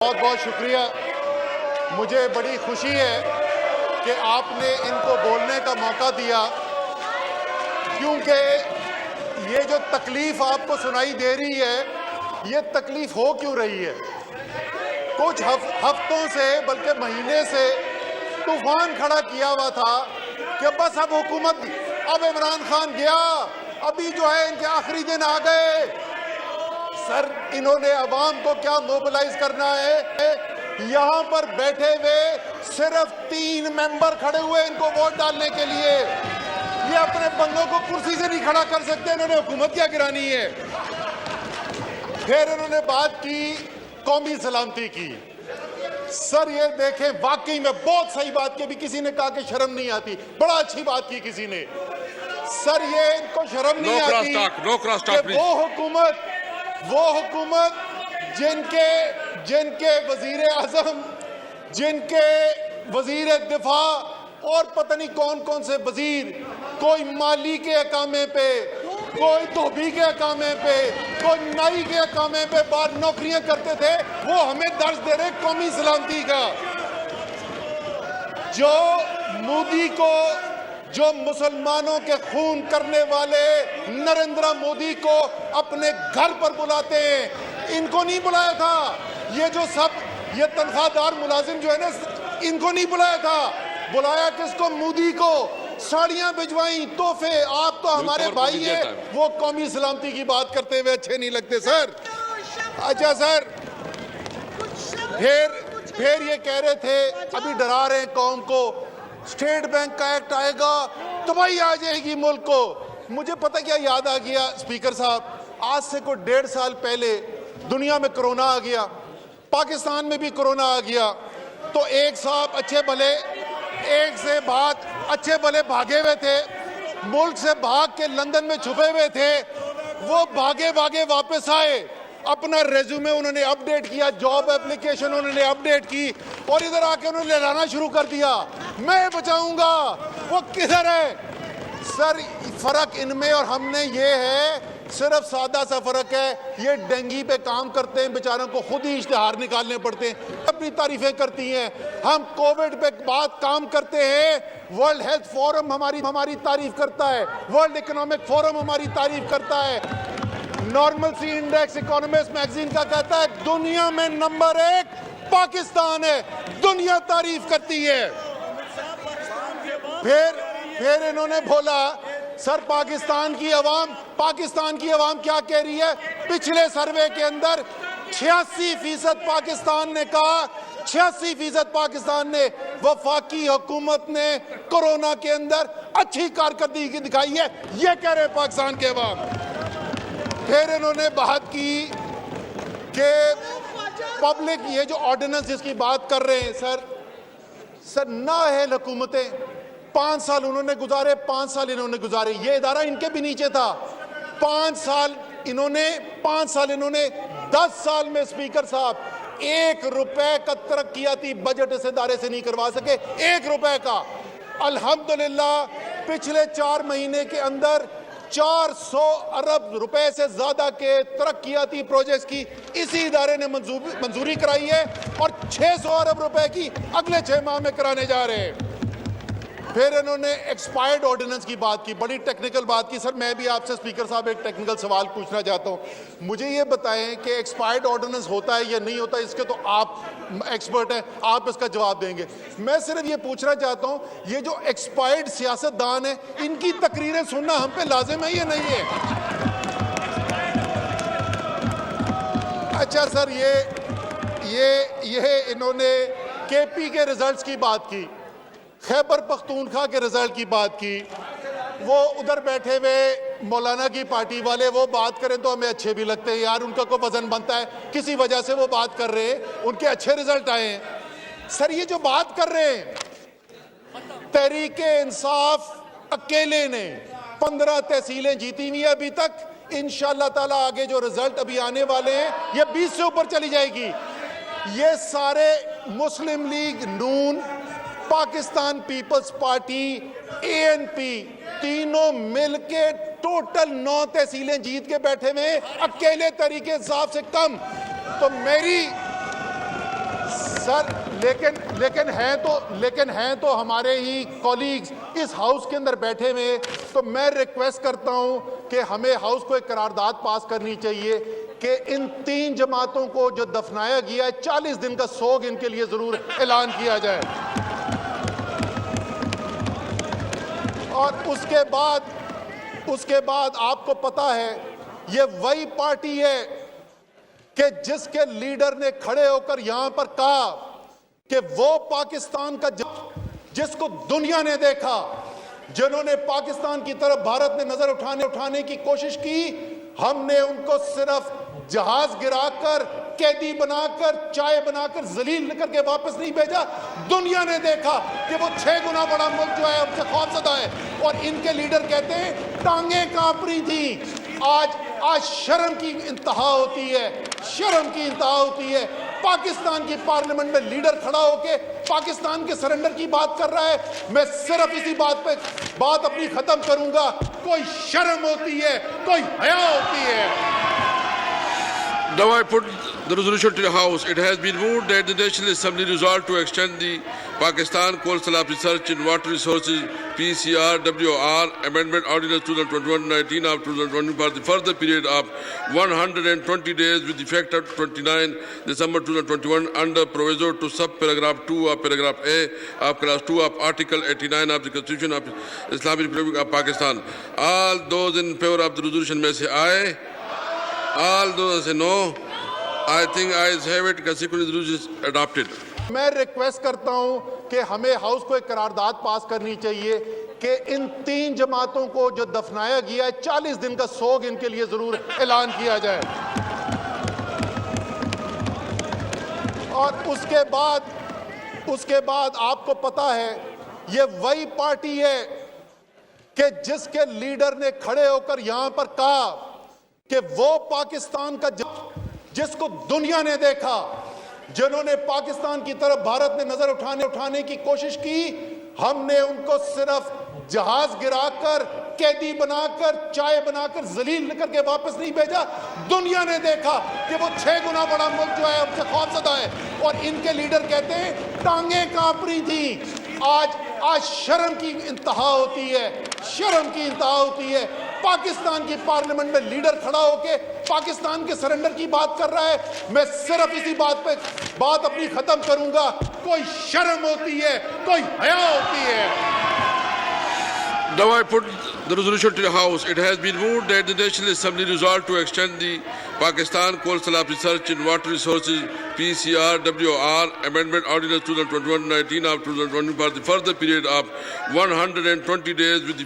बहुत बहुत शुक्रिया। मुझे बड़ी खुशी है कि आपने इनको बोलने का मौका दिया, क्योंकि ये जो तकलीफ आपको सुनाई दे रही है, ये तकलीफ हो क्यों रही है? कुछ हफ्तों से बल्कि महीने से तूफान खड़ा किया हुआ था कि बस अब हुकूमत, अब इमरान खान गया, अभी जो है इनके आखिरी दिन आ गए। सर, इन्होंने अवाम को क्या मोबिलाइज करना है? यहाँ पर बैठे हुए सिर्फ 3 मेंबर खड़े हुए इनको वोट डालने के लिए। ये अपने बंदों को कुर्सी से नहीं खड़ा कर सकते, इन्होंने हुकूमत क्या गिरानी है? फिर इन्होंने बात की कौमी सलामती की। सर ये देखें, वाकई में बहुत सही बात की। अभी किसी ने कहा कि शर्म नहीं आती, बड़ा अच्छी बात की किसी ने। सर ये इनको शर्म नहीं आती कि वो हुकूमत जिनके वजीर आजम, जिनके वजीर दिफा और पता नहीं कौन कौन से वजीर, कोई माली के अकामे पे, कोई धोबी के अकामे पे, कोई नाई के अकामे पे बाहर नौकरियां करते थे, वो हमें दर्ज दे रहे कौमी सलामती का। जो मोदी को, जो मुसलमानों के खून करने वाले नरेंद्र मोदी को अपने घर पर बुलाते हैं, इनको नहीं बुलाया था। ये जो सब ये तनख्वाहदार मुलाजिम जो है ना, इनको नहीं बुलाया था। बुलाया किसको? मोदी को। साड़ियां भिजवाई, तोहफे। आप तो हमारे भाई है, वो कौमी सलामती की बात करते हुए अच्छे नहीं लगते सर। अच्छा सर, फिर ये कह रहे थे, अभी डरा रहे हैं कौम को, स्टेट बैंक का एक्ट आएगा तबाही आ जाएगी मुल्क को। मुझे पता क्या याद आ गया स्पीकर साहब, आज से कोई 1.5 साल पहले दुनिया में कोरोना आ गया, पाकिस्तान में भी कोरोना आ गया, तो एक साहब अच्छे भले, एक से बात अच्छे भले भागे हुए थे, मुल्क से भाग के लंदन में छुपे हुए थे, वो भागे भागे वापस आए, अपना रेज्यूमे उन्होंने अपडेट किया, जॉब एप्लीकेशन उन्होंने अपडेट की, और इधर आके उन्होंने लहराना शुरू कर दिया, मैं बचाऊंगा। वो किधर है? सर फर्क इनमें और हमने ये है, सिर्फ सादा सा फर्क है, ये डेंगी पे काम करते हैं, बेचारों को खुद ही इश्तिहार निकालने पड़ते हैं, अपनी तारीफें करती हैं। हम कोविड पे बात काम करते हैं, वर्ल्ड हेल्थ फोरम हमारी तारीफ करता है, वर्ल्ड इकोनॉमिक फोरम हमारी तारीफ करता है, नॉर्मल सी इंडेक्स इकोनॉमिस्ट मैगजीन का कहता है दुनिया में नंबर 1 पाकिस्तान है, दुनिया तारीफ करती है। फिर इन्होंने बोला, सर पाकिस्तान की आवाम क्या कह रही है? पिछले सर्वे के अंदर 86% पाकिस्तान ने कहा, 86% पाकिस्तान ने, वफाकी हुकूमत ने कोरोना के अंदर अच्छी कारकर्दगी दिखाई है, ये कह रहे पाकिस्तान के अवाम। फिर इन्होंने बात की कि पब्लिक, ये जो ऑर्डिनेंस जिसकी बात कर रहे हैं सर ना है हुकूमतें, 5 साल उन्होंने गुजारे, 5 साल इन्होंने गुजारे, ये इदारा इनके भी नीचे था। 5 साल इन्होंने 10 साल में स्पीकर साहब 1 रुपए का तरक्याती बजट इस इदारे से नहीं करवा सके, 1 रुपए का। अल्हम्दुलिल्लाह पिछले 4 महीने के अंदर 400 अरब रुपए से ज्यादा के तरक्याती प्रोजेक्ट्स की इसी इदारे ने मंजूरी कराई है, और 600 अरब रुपए की अगले 6 माह में कराने जा रहे हैं। फिर इन्होंने एक्सपायर्ड ऑर्डिनेंस की बात की, बड़ी टेक्निकल बात की। सर मैं भी आपसे स्पीकर साहब एक टेक्निकल सवाल पूछना चाहता हूं, मुझे ये बताएं कि एक्सपायर्ड ऑर्डिनेंस होता है या नहीं होता? इसके तो आप एक्सपर्ट हैं, आप इसका जवाब देंगे। मैं सिर्फ ये पूछना चाहता हूं, ये जो एक्सपायर्ड सियासतदान है, इनकी तकरीरें सुनना हम पे लाजिम है या नहीं है? अच्छा सर, ये इन्होंने केपी के रिजल्ट्स की बात की, खैबर पख्तूनख्वा के रिजल्ट की बात की। वो उधर बैठे हुए मौलाना की पार्टी वाले वो बात करें तो हमें अच्छे भी लगते हैं, यार उनका कोई वजन बनता है, किसी वजह से वो बात कर रहे हैं, उनके अच्छे रिजल्ट आए हैं। सर ये जो बात कर रहे हैं, तहरीके इंसाफ अकेले ने 15 तहसीलें जीती हुई है अभी तक, इंशाअल्लाह ताला आगे जो रिजल्ट अभी आने वाले हैं, ये 20 से ऊपर चली जाएगी। ये सारे मुस्लिम लीग नून, पाकिस्तान पीपल्स पार्टी, एएनपी, तीनों मिलके टोटल 9 तहसीलें जीत के बैठे हुए, अकेले तरीके इंसाफ से कम। तो मेरी सर लेकिन हैं तो हमारे ही कॉलीग्स इस हाउस के अंदर बैठे हुए। तो मैं रिक्वेस्ट करता हूं कि हमें हाउस को एक करारदाद पास करनी चाहिए कि इन 3 जमातों को जो दफनाया गया है 40 दिन का सोग इनके लिए जरूर ऐलान किया जाए। और उसके बाद आपको पता है ये वही पार्टी है कि जिसके लीडर ने खड़े होकर यहां पर कहा कि वो पाकिस्तान का जिसको दुनिया ने देखा, जिन्होंने पाकिस्तान की तरफ भारत ने नजर उठाने की कोशिश की, हमने उनको सिर्फ जहाज गिराकर, कैदी बनाकर, चाय बनाकर, जलील करके वापस नहीं भेजा। दुनिया ने देखा कि वो 6 गुना बड़ा मुल्क जो है हमसे खौफजदा है। और इनके लीडर कहते हैं टांगे कांप रही थी। आज शर्म की इंतहा होती है, शर्म की इंतहा होती है। पाकिस्तान की पार्लियामेंट में लीडर खड़ा होके पाकिस्तान के सरेंडर की बात कर रहा है। मैं सिर्फ इसी बात अपनी खत्म करूंगा। कोई शर्म होती है, कोई हया होती है। Now I put the resolution to the House. It has been moved that the National Assembly resolve to extend the Pakistan Coal Slab Research in Water Resources PCRWR Amendment Ordinance 2021-19 of 2020 for the further period of 120 days with effect of 29 December 2021 under proviso to sub-paragraph 2 of paragraph A of class 2 of Article 89 of the Constitution of Islamic Republic of Pakistan. All those in favor of the resolution may say aye. All those say no. I think ayes have it. Consequently, the resolution is adopted. मैं request करता हूं कि हमें house को एक करारदाद पास करनी चाहिए कि इन 3 जमातों को जो दफनाया गया है 40 दिन का सोग इनके लिए जरूर ऐलान किया जाए। और उसके बाद आपको पता है ये वही पार्टी है कि जिसके लीडर ने खड़े होकर यहां पर कहा कि वो पाकिस्तान का जिसको दुनिया ने देखा, जिन्होंने पाकिस्तान की तरफ भारत ने नजर उठाने की कोशिश की, हमने उनको सिर्फ जहाज गिराकर, कैदी बनाकर, चाय बनाकर, जलील करके वापस नहीं भेजा। दुनिया ने देखा कि वो 6 गुना बड़ा मुल्क जो है हमसे खौफजदा है। और इनके लीडर कहते हैं टांगे कांप रही थी। आज शर्म की इंतहा होती है, शर्म की इंतहा होती है। पाकिस्तान की पार्लियामेंट में लीडर खड़ा होके पाकिस्तान के सरेंडर की बात कर रहा है। मैं सिर्फ इसी बात अपनी खत्म करूंगा। कोई शर्म होती है, कोई हया होती है। Now I put the resolution to the House. It has been moved that the National Assembly resolve to extend the Pakistan Coal Slab Research in Water Resources PCRWR Amendment Ordinance 2021-19 of 2020 for the further period of 120 days with